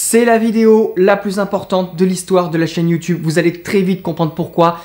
C'est la vidéo la plus importante de l'histoire de la chaîne YouTube. Vous allez très vite comprendre pourquoi.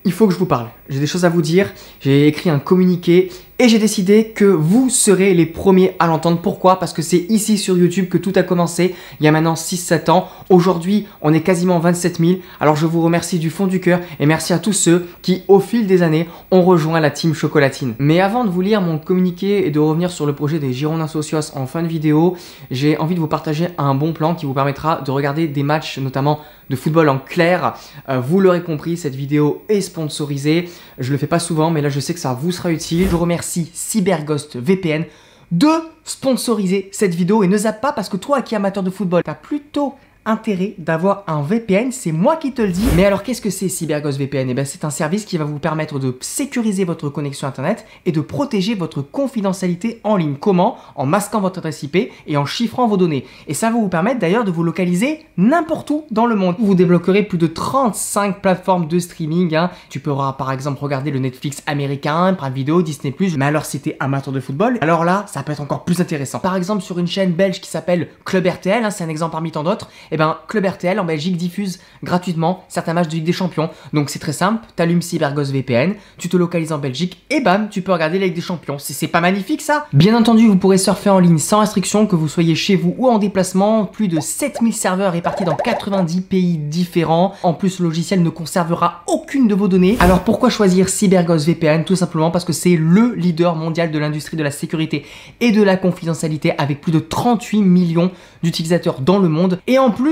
Il faut que je vous parle. J'ai des choses à vous dire. J'ai écrit un communiqué et j'ai décidé que vous serez les premiers à l'entendre. Pourquoi? Parce que c'est ici sur YouTube que tout a commencé. Il y a maintenant 6-7 ans. Aujourd'hui, on est quasiment 27 000. Alors je vous remercie du fond du cœur et merci à tous ceux qui, au fil des années, ont rejoint la team Chocolatine. Mais avant de vous lire mon communiqué et de revenir sur le projet des Girondins Socios en fin de vidéo, j'ai envie de vous partager un bon plan qui vous permettra de regarder des matchs, notamment de football en clair. Vous l'aurez compris, cette vidéo est sponsorisée. Je le fais pas souvent, mais là je sais que ça vous sera utile. Je remercie CyberGhost VPN de sponsoriser cette vidéo et ne zappe pas parce que toi qui es amateur de football, tu as plutôt intérêt d'avoir un VPN, c'est moi qui te le dis. Mais alors qu'est-ce que c'est CyberGhost VPN? Eh bien c'est un service qui va vous permettre de sécuriser votre connexion internet et de protéger votre confidentialité en ligne. Comment? En masquant votre adresse IP et en chiffrant vos données. Et ça va vous permettre d'ailleurs de vous localiser n'importe où dans le monde. Vous débloquerez plus de 35 plateformes de streaming. Tu pourras par exemple regarder le Netflix américain, Prime Video, Disney+. Mais alors si t'es amateur de football, alors là ça peut être encore plus intéressant. Par exemple sur une chaîne belge qui s'appelle Club RTL, c'est un exemple parmi tant d'autres. Eh ben, Club RTL en Belgique diffuse gratuitement certains matchs de Ligue des Champions. Donc c'est très simple, tu allumes CyberGhost VPN, tu te localises en Belgique et bam, tu peux regarder la Ligue des Champions. C'est pas magnifique ça? Bien entendu, vous pourrez surfer en ligne sans restriction, que vous soyez chez vous ou en déplacement. Plus de 7000 serveurs répartis dans 90 pays différents. En plus, le logiciel ne conservera aucune de vos données. Alors pourquoi choisir CyberGhost VPN? Tout simplement parce que c'est le leader mondial de l'industrie de la sécurité et de la confidentialité avec plus de 38 millions d'utilisateurs dans le monde. Et en plus,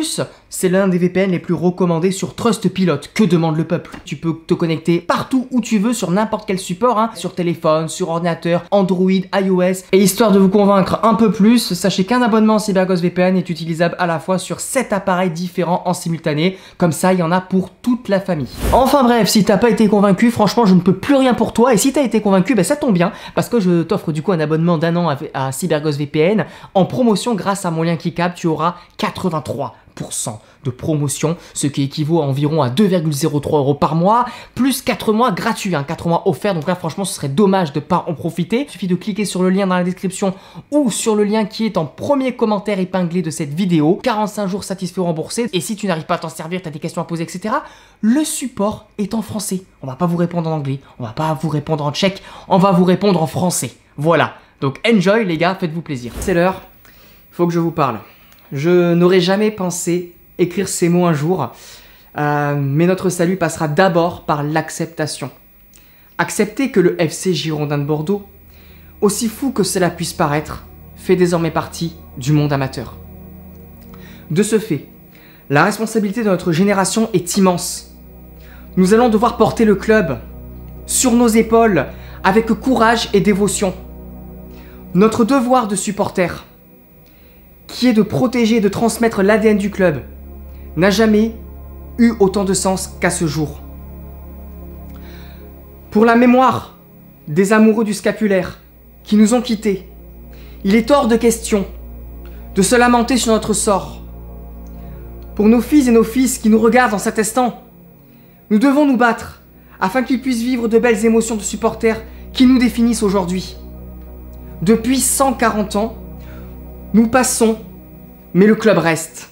c'est l'un des VPN les plus recommandés sur Trustpilot. Que demande le peuple? Tu peux te connecter partout où tu veux sur n'importe quel support, sur téléphone, sur ordinateur, Android, iOS. Et histoire de vous convaincre un peu plus, sachez qu'un abonnement CyberGhost VPN est utilisable à la fois sur 7 appareils différents en simultané. Comme ça, il y en a pour toute la famille. Enfin bref, si t'as pas été convaincu, franchement, je ne peux plus rien pour toi. Et si t'as été convaincu, ça tombe bien parce que je t'offre du coup un abonnement d'1 an à CyberGhost VPN en promotion grâce à mon lien Kicap. Tu auras 83% de promotion, ce qui équivaut à environ à 2,03 € par mois, plus 4 mois gratuits, 4 mois offerts. Donc là, franchement, ce serait dommage de ne pas en profiter. Il suffit de cliquer sur le lien dans la description ou sur le lien qui est en premier commentaire épinglé de cette vidéo. 45 jours satisfaits ou remboursés. Et si tu n'arrives pas à t'en servir, tu as des questions à poser, etc., le support est en français. On va pas vous répondre en anglais, on va pas vous répondre en tchèque, on va vous répondre en français. Voilà. Donc enjoy les gars, faites-vous plaisir. C'est l'heure, il faut que je vous parle. Je n'aurais jamais pensé écrire ces mots un jour, mais notre salut passera d'abord par l'acceptation. Accepter que le FC Girondins de Bordeaux, aussi fou que cela puisse paraître, fait désormais partie du monde amateur. De ce fait, la responsabilité de notre génération est immense. Nous allons devoir porter le club sur nos épaules avec courage et dévotion. Notre devoir de supporter, qui est de protéger et de transmettre l'ADN du club, n'a jamais eu autant de sens qu'à ce jour. Pour la mémoire des amoureux du scapulaire qui nous ont quittés, il est hors de question de se lamenter sur notre sort. Pour nos filles et nos fils qui nous regardent en cet instant, nous devons nous battre afin qu'ils puissent vivre de belles émotions de supporters qui nous définissent aujourd'hui. Depuis 140 ans, nous passons, mais le club reste.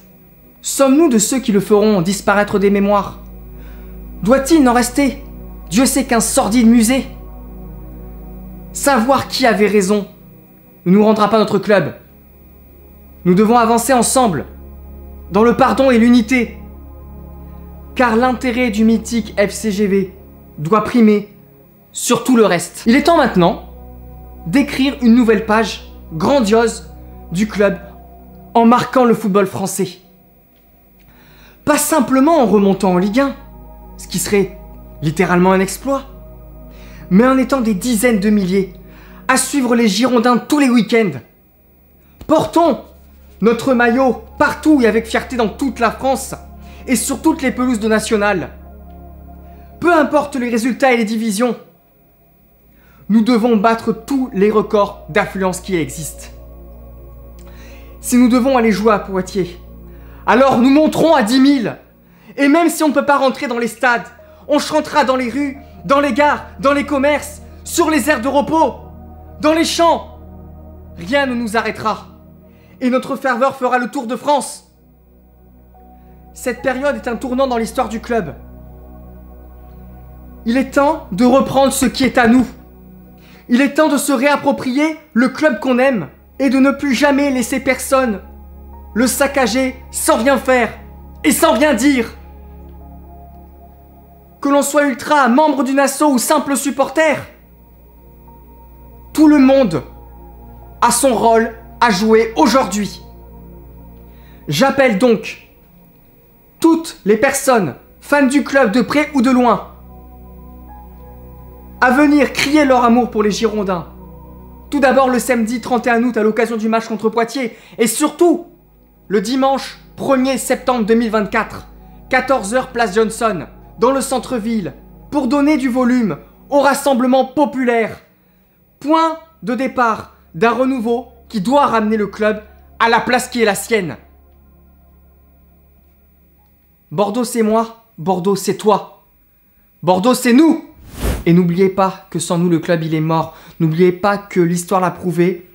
Sommes-nous de ceux qui le feront disparaître des mémoires? Doit-il n'en rester, Dieu sait, qu'un sordide musée? Savoir qui avait raison ne nous rendra pas notre club. Nous devons avancer ensemble, dans le pardon et l'unité. Car l'intérêt du mythique FCGV doit primer sur tout le reste. Il est temps maintenant d'écrire une nouvelle page grandiose du club en marquant le football français. Pas simplement en remontant en Ligue 1, ce qui serait littéralement un exploit, mais en étant des dizaines de milliers à suivre les Girondins tous les week-ends. Portons notre maillot partout et avec fierté dans toute la France et sur toutes les pelouses de nationales. Peu importe les résultats et les divisions, nous devons battre tous les records d'affluence qui existent. Si nous devons aller jouer à Poitiers, alors nous monterons à 10 000. Et même si on ne peut pas rentrer dans les stades, on chantera dans les rues, dans les gares, dans les commerces, sur les aires de repos, dans les champs. Rien ne nous arrêtera. Et notre ferveur fera le tour de France. Cette période est un tournant dans l'histoire du club. Il est temps de reprendre ce qui est à nous. Il est temps de se réapproprier le club qu'on aime et de ne plus jamais laisser personne le saccager sans rien faire et sans rien dire. Que l'on soit ultra, membre d'une asso ou simple supporter, tout le monde a son rôle à jouer aujourd'hui. J'appelle donc toutes les personnes, fans du club de près ou de loin, à venir crier leur amour pour les Girondins. Tout d'abord le samedi 31 août à l'occasion du match contre Poitiers et surtout le dimanche 1er septembre 2024, 14 h place Johnson, dans le centre-ville, pour donner du volume au rassemblement populaire. Point de départ d'un renouveau qui doit ramener le club à la place qui est la sienne. Bordeaux c'est moi, Bordeaux c'est toi. Bordeaux c'est nous. Et n'oubliez pas que sans nous le club il est mort. N'oubliez pas que l'histoire l'a prouvé.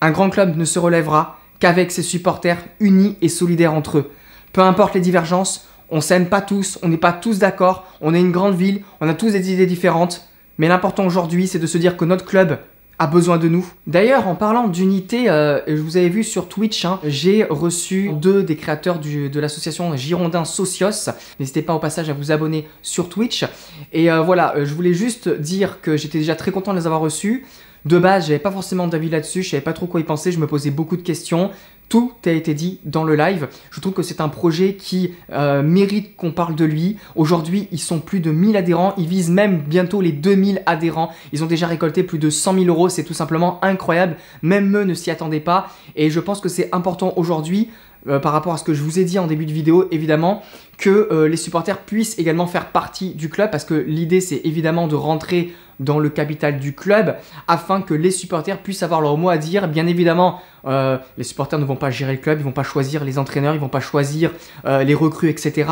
Un grand club ne se relèvera qu'avec ses supporters unis et solidaires entre eux. Peu importe les divergences, on s'aime pas tous, on n'est pas tous d'accord, on est une grande ville, on a tous des idées différentes. Mais l'important aujourd'hui c'est de se dire que notre club a besoin de nous. D'ailleurs, en parlant d'unité, je vous avais vu sur Twitch, j'ai reçu deux des créateurs de l'association Girondins Socios. N'hésitez pas au passage à vous abonner sur Twitch. Et voilà, je voulais juste dire que j'étais déjà très content de les avoir reçus. De base, j'avais pas forcément d'avis là-dessus, je savais pas trop quoi y penser, je me posais beaucoup de questions. Tout a été dit dans le live. Je trouve que c'est un projet qui mérite qu'on parle de lui. Aujourd'hui, ils sont plus de 1000 adhérents. Ils visent même bientôt les 2000 adhérents. Ils ont déjà récolté plus de 100 000 euros. C'est tout simplement incroyable. Même eux ne s'y attendaient pas. Et je pense que c'est important aujourd'hui, par rapport à ce que je vous ai dit en début de vidéo, évidemment, que les supporters puissent également faire partie du club. Parce que l'idée, c'est évidemment de rentrer dans le capital du club afin que les supporters puissent avoir leur mot à dire. Bien évidemment, les supporters ne vont pas gérer le club, ils vont pas choisir les entraîneurs, ils vont pas choisir les recrues, etc.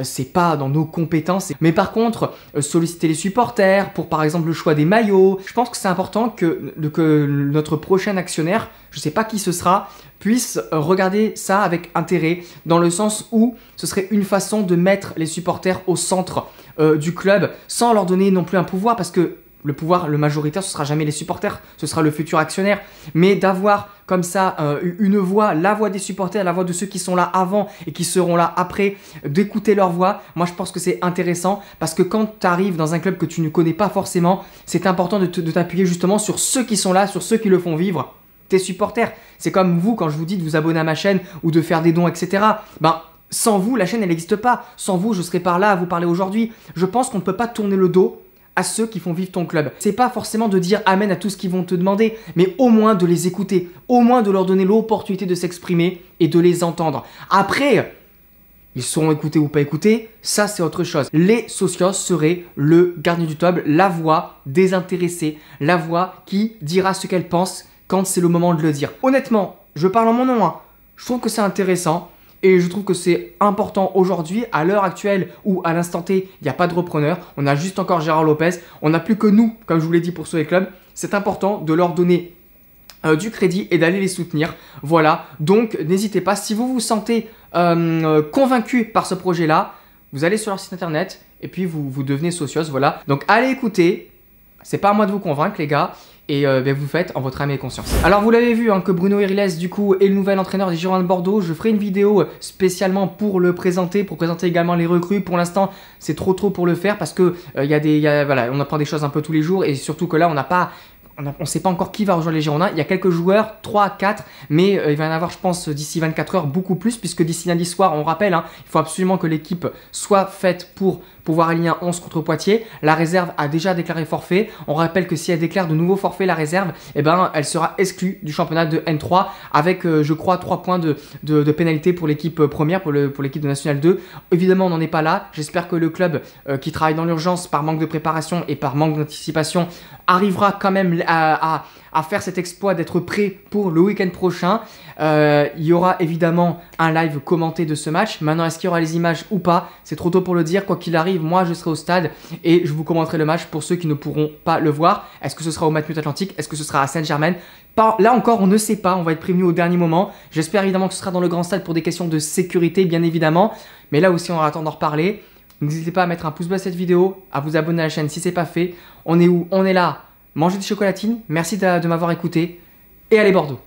C'est pas dans nos compétences. Mais par contre, solliciter les supporters pour par exemple le choix des maillots. Je pense que c'est important que notre prochain actionnaire, je sais pas qui ce sera, puisse regarder ça avec intérêt, dans le sens où ce serait une façon de mettre les supporters au centre du club sans leur donner non plus un pouvoir, parce que le pouvoir, le majoritaire, ce sera jamais les supporters, ce sera le futur actionnaire. Mais d'avoir comme ça une voix, la voix des supporters, la voix de ceux qui sont là avant et qui seront là après, d'écouter leur voix, moi je pense que c'est intéressant, parce que quand tu arrives dans un club que tu ne connais pas forcément, c'est important de t'appuyer justement sur ceux qui sont là, sur ceux qui le font vivre. Tes supporters, c'est comme vous quand je vous dis de vous abonner à ma chaîne ou de faire des dons, etc. Sans vous, la chaîne elle n'existe pas. Sans vous, je serais pas là à vous parler aujourd'hui. Je pense qu'on ne peut pas tourner le dos à ceux qui font vivre ton club. C'est pas forcément de dire amen à tout ce qu'ils vont te demander, mais au moins de les écouter, au moins de leur donner l'opportunité de s'exprimer et de les entendre. Après, ils seront écoutés ou pas écoutés, ça c'est autre chose. Les socios seraient le gardien du club, la voix désintéressée, la voix qui dira ce qu'elle pense quand c'est le moment de le dire. Honnêtement, je parle en mon nom, je trouve que c'est intéressant. Et je trouve que c'est important aujourd'hui, à l'heure actuelle où à l'instant T, il n'y a pas de repreneur. On a juste encore Gérard Lopez. On n'a plus que nous, comme je vous l'ai dit pour Sauver le Club. C'est important de leur donner du crédit et d'aller les soutenir. Voilà, donc n'hésitez pas. Si vous vous sentez convaincu par ce projet-là, vous allez sur leur site internet et puis vous devenez socios. Voilà, donc allez écouter. C'est pas à moi de vous convaincre les gars. Et vous faites en votre âme et conscience. Alors vous l'avez vu que Bruno Iriles du coup est le nouvel entraîneur des Girondins de Bordeaux. Je ferai une vidéo spécialement pour le présenter, pour présenter également les recrues. Pour l'instant c'est trop tôt pour le faire parce que voilà, on apprend des choses un peu tous les jours, et surtout que là on n'a pas... On ne sait pas encore qui va rejoindre les Girondins. Il y a quelques joueurs, 3 à 4, mais il va y en avoir, je pense, d'ici 24 heures, beaucoup plus, puisque d'ici lundi soir, on rappelle, il faut absolument que l'équipe soit faite pour pouvoir aligner un 11 contre Poitiers. La réserve a déjà déclaré forfait. On rappelle que si elle déclare de nouveaux forfaits, la réserve, elle sera exclue du championnat de N3 avec, je crois, 3 points de pénalité pour l'équipe première, pour l'équipe de National 2. Évidemment, on n'en est pas là. J'espère que le club qui travaille dans l'urgence par manque de préparation et par manque d'anticipation arrivera quand même à faire cet exploit d'être prêt pour le week-end prochain. Il y aura évidemment un live commenté de ce match. Maintenant, est-ce qu'il y aura les images ou pas? C'est trop tôt pour le dire. Quoi qu'il arrive, moi je serai au stade et je vous commenterai le match pour ceux qui ne pourront pas le voir. Est-ce que ce sera au Matmut Atlantique? Est-ce que ce sera à Saint-Germain? Là encore, on ne sait pas. On va être prévenu au dernier moment. J'espère évidemment que ce sera dans le grand stade pour des questions de sécurité, bien évidemment. Mais là aussi, on aura le temps d'en reparler. N'hésitez pas à mettre un pouce bleu à cette vidéo, à vous abonner à la chaîne si ce n'est pas fait. On est où? On est là. Mangez des chocolatines. Merci de m'avoir écouté. Et allez Bordeaux!